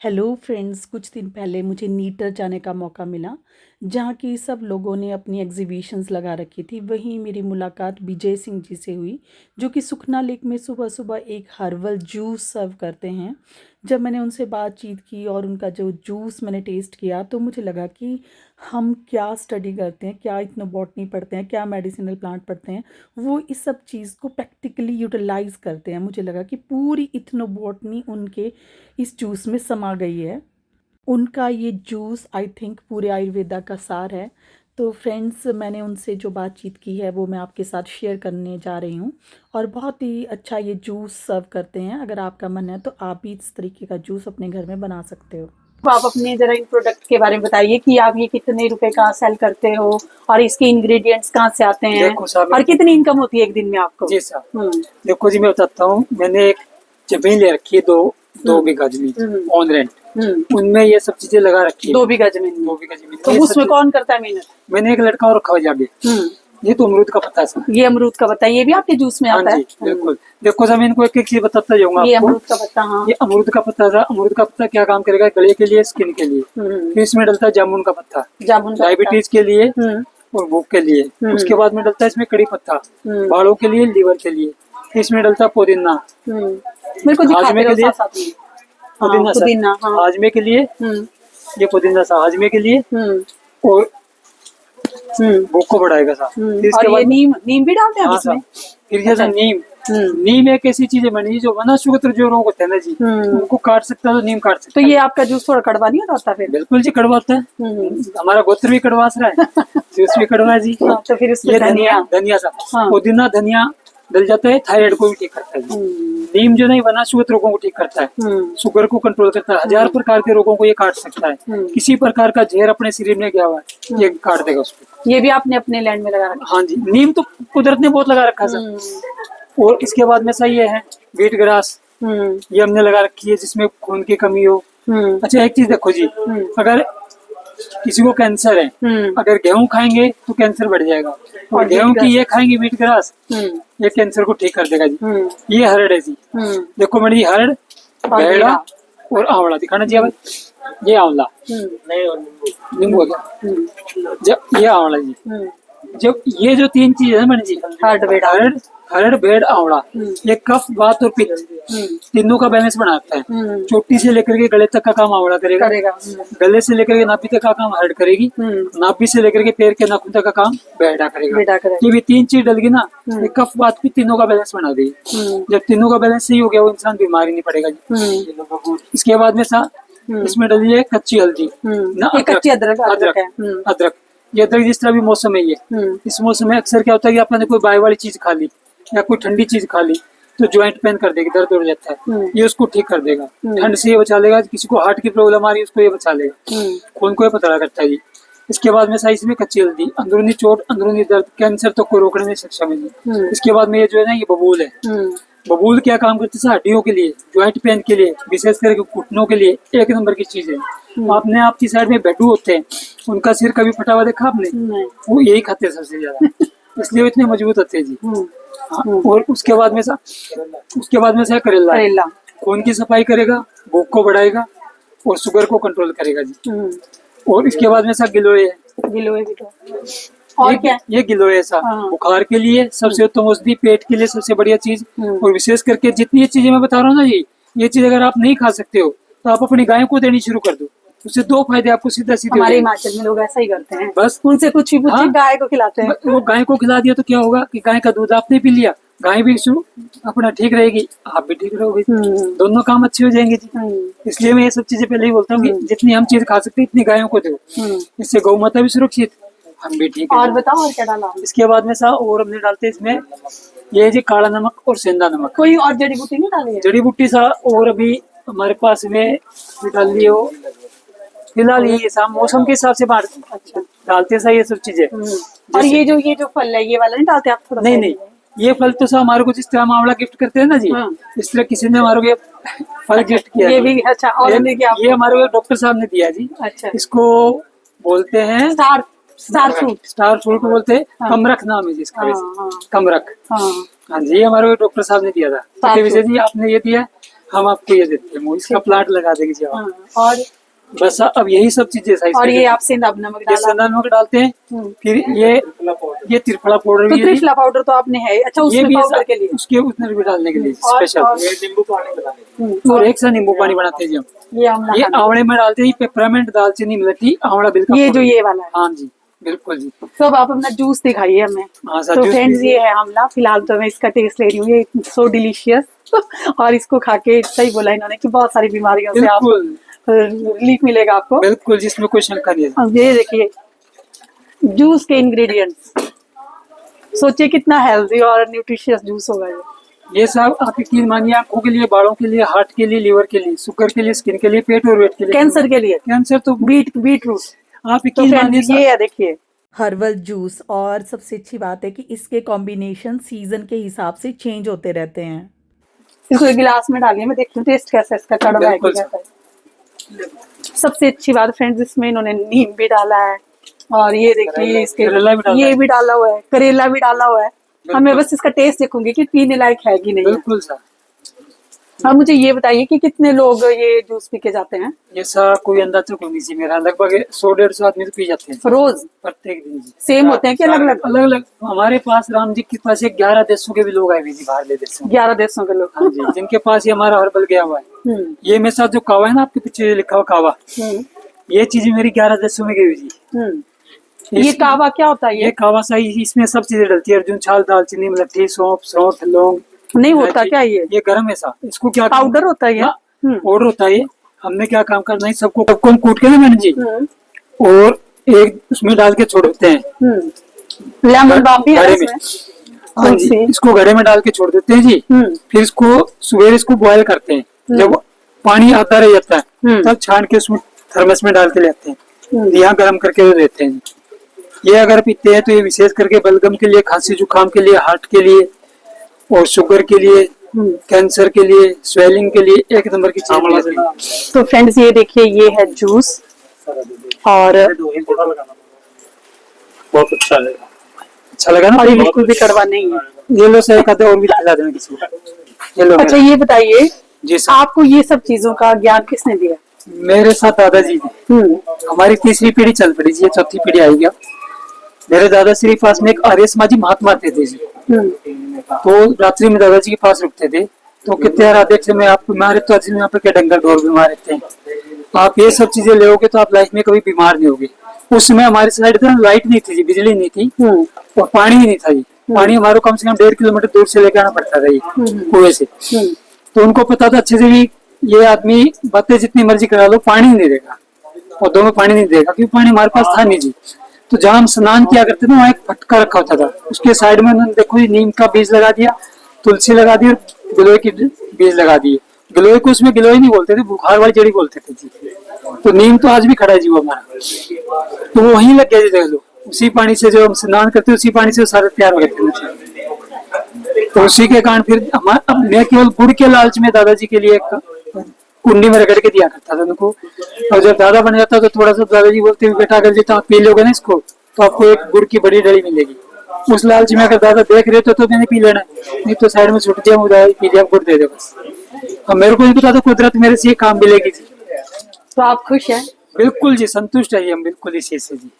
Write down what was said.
Hello friends, कुछ दिन पहले मुझे नीटर जाने का मौका मिला, जहाँ की सब लोगों ने अपनी एग्जीबिशंस लगा रखी थी। वहीं मेरी मुलाकात विजय सिंह जी से हुई, जो कि सुखना लेक में सुबह सुबह एक हर्बल जूस सर्व करते हैं। जब मैंने उनसे बातचीत की और उनका जो जूस मैंने टेस्ट किया, तो मुझे लगा कि हम क्या स्टडी करते हैं, क्या इथनोबॉटनी पढ़ते हैं, क्या मेडिसिनल प्लांट पढ़ते हैं, वो इस सब चीज़ को प्रैक्टिकली यूटिलाइज करते हैं। मुझे लगा कि पूरी इथनोबॉटनी उनके इस जूस में समा गई है। उनका ये जूस आई थिंक पूरे आयुर्वेदा का सार है। तो फ्रेंड्स, मैंने उनसे जो बातचीत की है वो मैं आपके साथ शेयर करने जा रही हूँ। और बहुत ही अच्छा ये जूस सर्व करते हैं। अगर आपका मन है तो आप भी इस तरीके का जूस अपने घर में बना सकते हो। तो आप अपने जरा इन प्रोडक्ट के बारे में बताइए कि आप ये कितने रुपए का सेल करते हो और इसके इंग्रेडिएंट्स कहाँ से आते हैं देखो साहब, और कितनी इनकम होती है एक दिन में आपको। जी साहब, देखो जी मैं बताता हूँ। मैंने एक जमीन ले रखी है, दो बीघा जमीन ऑन रेंट। उनमें ये सब चीजें लगा रखी है। 2 बीघा जमीन में। 2 बीघा जमीन तो ये उसमें सब कौन करता है मेहनत? मैंने एक लड़का और रखा हुआ जाके। ये तो अमरूद का पत्ता है सर। ये अमरूद का पत्ता, ये भी आपके जूस में हाँ आता है? जी बिल्कुल। देखो साहब, मैं इनको एक एक चीज बताता जाऊंगा ये आपको। अमरूद का पत्ता, हाँ। ये अमरूद का पत्ता था। अमरूद का पत्ता क्या काम करेगा? गले के लिए, स्किन के लिए। फिर इसमें डलता है जामुन का पत्ता, जामुन का डायबिटीज के लिए और भूख के लिए। उसके बाद में डलता है इसमें कड़ी पत्ता, बालों के लिए, लीवर के लिए। फिर इसमें डलता है पुदीना, मेरे को दिखाते हाजमे रहो के लिए। साथ में। पुदीना सर, पुदीना, हाँ। हाजमे के लिए। ये पुदीना सा हाजमे के लिए और भूख को बढ़ाएगा सा। फिर इसके और ये बाद नीम भी डालते हैं आप हाँ इसमें? साहब, फिर जैसा नीम एक ऐसी चीज है बनी जो वना शुगर जो रोग होते हैं ना जी, उनको काट सकता है तो नीम काट सकता तो है। ये आपका जूस थोड़ा कड़वा नहीं होता फिर? बिल्कुल जी, कड़वा होता है। हमारा गोत्र भी कड़वास रहा है, जूस भी कड़वा है जी। तो फिर इसमें ये धनिया सा, पुदीना धनिया डल जाता है। थायराइड को भी ठीक करता है। नीम जो नहीं बना शुगर रोगों को ठीक करता है, शुगर को कंट्रोल करता है। 1000 प्रकार के रोगों को ये काट सकता है। किसी प्रकार का जहर अपने शरीर में गया हुआ है, ये काट देगा उसको। ये भी आपने अपने लैंड में लगा रखा? हाँ जी, नीम तो कुदरत ने बहुत लगा रखा है सर। और इसके बाद में सही है वीट ग्रास, ये हमने लगा रखी है जिसमें खून की कमी हो। अच्छा एक चीज देखो जी, अगर किसी को कैंसर है, अगर गेहूं खाएंगे तो कैंसर बढ़ जाएगा। और गेहूं की ये खाएंगे वीट ग्रास, ये कैंसर को ठीक कर देगा जी। ये हरड़ है जी। देखो मैडम जी, हरड़, भेड़ा और आंवला दिखाना जी। अब ये आंवला, नींबू हो गया, जब ये आंवला जी। जब ये जो 3 चीज है मैडम जी, हरड़ भेड़ आंवला, ये कफ वात और पित्त तीनों का बैलेंस बनाता है। चोटी से लेकर के गले तक का काम आंवला करेगा। गले से लेकर के नाभि तक का काम हरड़ करेगी। नाभि से लेकर के पैर के नाखून तक का काम भेड़ा करेगा। ये भी 3 चीज डल गई ना, ये कफ वात पित्त तीनों का बैलेंस बना देगी। जब तीनों का बैलेंस सही हो गया, वो इंसान बीमार ही नहीं पड़ेगा जी। इसके बाद में इसमें डली है कच्ची हल्दी, कच्ची अदरक। अदरक ये अदरक जिस तरह भी मौसम है, ये इस मौसम में अक्सर क्या होता है कि आपने कोई बाय वाली चीज खा ली या कोई ठंडी चीज खा ली तो ज्वाइंट पेन कर देगी, दर्द हो जाता है। ये उसको ठीक कर देगा, ठंड से ये बचा लेगा। किसी को हार्ट की प्रॉब्लम आ रही है उसको ये बचा लेगा, खून को ये पतला करता है जी। इसके बाद में साइज में कच्ची हल्दी, अंदरूनी चोट, अंदरूनी दर्द, कैंसर तक को रोकने में सक्षम है जी। इसके बाद में ये जो है ना, ये बबूल है। बबूल क्या काम करती है? हड्डियों के लिए, ज्वाइंट पेन के लिए, विशेष करके घुटनों के लिए एक नंबर की चीज है। आपने आपकी साइड में बेडू होते हैं, उनका सिर कभी फटा हुआ देखा आपने? वो यही खाते हैं सबसे ज्यादा, इसलिए वो इतने मजबूत होते हैं जी। हाँ, और उसके बाद में करेला खून की सफाई करेगा, भूख को बढ़ाएगा और शुगर को कंट्रोल करेगा जी। और इसके बाद में गिलोय है। गिलोय भी तो और क्या? ये गिलोय है सा, बुखार के लिए सबसे उत्तम औषधि, पेट के लिए सबसे बढ़िया चीज। और विशेष करके जितनी ये चीजें मैं बता रहा हूँ ना जी, ये चीज अगर आप नहीं खा सकते हो तो आप अपनी गायों को देनी शुरू कर दो। उससे 2 फायदे आपको सीधा सीधे। हमारे हिमाचल में लोग ऐसा ही करते हैं, बस उनसे कुछ ही गाय को खिलाते हैं। वो गाय को खिला दिया तो क्या होगा कि गाय का दूध आपने पी लिया, गाय भी अपना ठीक रहेगी, आप भी ठीक रहोगे, दोनों काम अच्छे हो जाएंगे जी। इसलिए मैं ये सब चीजें पहले ही बोलता हूँ कि जितनी हम चीज खा सकते हैं इतनी गायों को दो, इससे गौ माता भी सुरक्षित, हम भी ठीक है। और बताओ और क्या डाला? इसके बाद में और हमने डालते इसमें ये जी काला नमक और सेंधा नमक। कोई और जड़ी बूटी नहीं डाली? जड़ी बूटी और अभी हमारे पास में डाल ली हो फिलहाल ये मौसम के हिसाब से डालते ये सब चीजें। और ये जो फल है, ये वाला नहीं डालते आप? थोड़ा नहीं, ये फल तो हमारे को जिस तरह मावड़ा गिफ्ट करते हैं ना जी, इस तरह किसी ने हमारे को फल गिफ्ट किया। ये भी अच्छा। और ये हमारे को डॉक्टर साहब ने दिया जी। अच्छा। इसको बोलते हैं स्टार फ्रूट बोलते हैं। कमरख नाम है जिसका, कमरख। हाँ जी, ये हमारे डॉक्टर साहब ने दिया था। विजय जी आपने ये दिया। हम आपको ये देते हैं, इसका प्लांट लगा देंगे जी आप। हाँ, और बस अब यही सब चीजें साइज और ये आप सेंधा नमक ये डाला। सेंधा नमक डालते हैं। फिर ये त्रिफला पाउडर तो भी है जी। त्रिफला पाउडर तो आपने है, अच्छा ये उसमें भी पाउडर के लिए। उसके उसमें भी डालने के लिए और- स्पेशल। और- नींबू पानी और एक सा नींबू पानी बनाते हैं जी हम। ये आंवला ये खाना। आंवले में डालते हैं पेपरमेंट, दालचीनी, मिर्ची, आंवला बिल का ये जो पाउडर। ये वाला है। हाँ जी बिल्कुल जी। तो अब आप अपना जूस दिखाइए हमें। हाँ सर, तो जूस फ्रेंड्स पीजिए। ये है आंवला, फिलहाल तो मैं इसका टेस्ट ले रही हूँ, ये सो डिलीशियस और इसको खा के सही बोला इन्होंने कि बहुत सारी बीमारियों से आप बिल्कुल रिलीफ मिलेगा आपको। बिल्कुल, जिसमें कोई शंका नहीं है। अब ये देखिए जूस के इंग्रेडिएंट्स, सोचिए कितना हेल्दी और न्यूट्रिशियस जूस होगा ये। ये सब आप यकीन मानिए, आंखों के लिए, बालों के लिए, हार्ट के लिए, लीवर के लिए, शुगर के लिए, स्किन के लिए, पेट और वेट के लिए, कैंसर के लिए कैंसर तो बीट रूट। आप तो यकीन मानिए फ्रेंड्स ये है देखिए हर्बल जूस, और सबसे अच्छी बात है कि इसके कॉम्बिनेशन सीजन के हिसाब से चेंज होते रहते हैं। इसको एक गिलास में डालिए, मैं देखती हूँ टेस्ट कैसा है इसका, कड़वा है कि बिल्कुल। कैसा है। सबसे अच्छी बात फ्रेंड्स इसमें इन्होंने नीम भी डाला है, और ये देखिए इसके करेला भी डाला ये है। भी डाला हुआ है, करेला भी डाला हुआ है। अब मैं बस इसका टेस्ट देखूंगी कि पीने लायक है कि नहीं है। बिल्कुल सर। अब मुझे ये बताइए कि कितने लोग ये जूस पी के जाते हैं ये सा कोई अंदाजा कोई नहीं जी मेरा, लगभग 100-150 आदमी तो पी जाते हैं रोज? प्रत्येक दिन जी। सेम होते हैं कि अलग अलग? अलग अलग। हमारे पास राम जी के पास 11 देशों के भी लोग आए हुए जी, बाहर ले देशों के। 11 देशों के लोग। हाँ जी, जिनके पास ये हमारा हर्बल गया हुआ है। हम्म, ये मेरे साथ जो कावा है ना, आपके पीछे लिखा हुआ कावा, हम्म, ये चीजें मेरी 11 देशों में गई हुई जी। हम्म। ये कावा क्या होता है? ये कावा सही, इसमें सब चीजें डलती है, अर्जुन छाल, दालचीनी, मलट्ठी, सौंफ, सौंठ, लौंग। नहीं होता इलायची। क्या ये गरम है सा, इसको क्या पाउडर होता है ये? पाउडर होता है ये। हमने क्या काम करना है, सबको सबको हम कूट के ना मैंने जी, हम्म, और एक उसमें डाल के छोड़ देते हैं लेमन बाम भी है घड़े में। इसमें? हाँ जी, तुलसी। इसको घड़े में डाल के छोड़ देते हैं जी। फिर इसको सुबह इसको बॉयल करते हैं, जब पानी आता रह जाता है तब छान के उसमें थर्मस में डाल के ले आते हैं, यहाँ गर्म करके वो देते हैं। ये अगर पीते हैं तो ये विशेष करके बलगम के लिए, खांसी जुकाम के लिए, हार्ट के लिए और शुगर के लिए, कैंसर के लिए, स्वेलिंग के लिए एक नंबर की चीज है। तो फ्रेंड्स ये देखिए ये है जूस, और बहुत अच्छा लगा ना। और ये बिल्कुल भी कड़वा नहीं है। ये लो सही कहते और भी खिला देना किसी को। ये लो अच्छा ये बताइए जी सर। आपको ये सब चीजों का ज्ञान किसने दिया? मेरे साथ दादाजी ने, हमारी तीसरी पीढ़ी चल पड़ी जी, ये चौथी पीढ़ी आई गया। मेरे दादाश्री के पास में एक आर्य समाजी महात्मा थे जी, तो रात्रि में दादाजी के पास रुकते थे। तो कितने आधे में आप बीमार है तो आज यहाँ पे क्या डंगर ढोर बीमार रहते हैं। आप ये सब चीजें लोगे तो आप लाइफ में कभी बीमार नहीं होगे। उस समय हमारी साइड लाइट नहीं थी जी, बिजली नहीं थी और पानी ही नहीं था जी। पानी हमारे कम से कम 1.5 किलोमीटर दूर से लेकर आना पड़ता था जी कुएं से। तो उनको पता था अच्छे से भी ये आदमी बातें जितनी मर्जी करा लो पानी नहीं देगा, और दो में पानी नहीं देगा, क्योंकि पानी हमारे पास था नहीं जी। तो जहाँ हम स्नान किया करते थे वहाँ एक फटका रखा होता था, उसके साइड में उन्होंने देखो नीम का बीज लगा दिया, तुलसी लगा दी और गिलोय की बीज लगा दिए। गिलोय को उसमें गिलोय नहीं बोलते थे, बुखार वाली जड़ी बोलते थे जी। तो नीम तो आज भी खड़ा है जी वो हमारा, तो वो वहीं लग गया जी। देख लो उसी पानी से जो हम स्नान करते उसी पानी से सारे तैयार हो गए थे। तो उसी के कारण फिर मैं केवल गुड़ के लालच में दादाजी के लिए एक कुंडी में रगड़ के दिया करता था उनको। और जब दादा बन जाता तो थोड़ा सा दादाजी बोलते बेटा अगर जितना आप पी लोगे ना इसको तो आपको एक गुड़ की बड़ी डली मिलेगी। उस लालच में अगर दादा देख रहे तो मैंने पी लेना, नहीं तो साइड में छुट दिया, मुझे पी लिया, गुड़ दे दे बस। अब मेरे को नहीं पता था कुदरत मेरे से ये काम मिलेगी जी। तो आप खुश हैं? बिल्कुल जी, संतुष्ट है हम बिल्कुल इस चीज से जी।